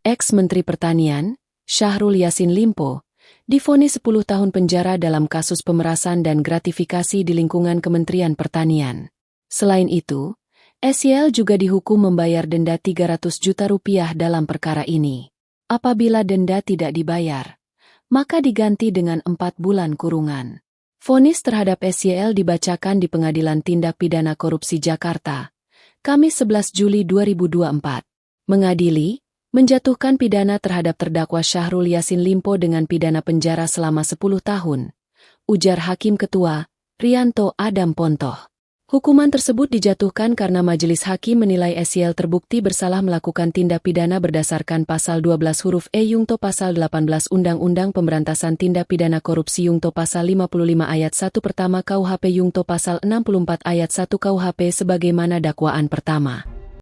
ex-Menteri Pertanian, Syahrul Yassin Limpo, divonis 10 tahun penjara dalam kasus pemerasan dan gratifikasi di lingkungan Kementerian Pertanian. Selain itu, SYL juga dihukum membayar denda 300 juta rupiah dalam perkara ini. Apabila denda tidak dibayar, maka diganti dengan 4 bulan kurungan. Vonis terhadap SYL dibacakan di Pengadilan Tindak Pidana Korupsi Jakarta, Kamis 11 Juli 2024. Mengadili, menjatuhkan pidana terhadap terdakwa Syahrul Yassin Limpo dengan pidana penjara selama 10 tahun, ujar Hakim Ketua, Rianto Adam Pontoh. Hukuman tersebut dijatuhkan karena Majelis Hakim menilai SYL terbukti bersalah melakukan tindak pidana berdasarkan Pasal 12 huruf E Yungto Pasal 18 Undang-Undang Pemberantasan Tindak Pidana Korupsi Yungto Pasal 55 Ayat 1 pertama KUHP Yungto Pasal 64 Ayat 1 KUHP sebagaimana dakwaan pertama.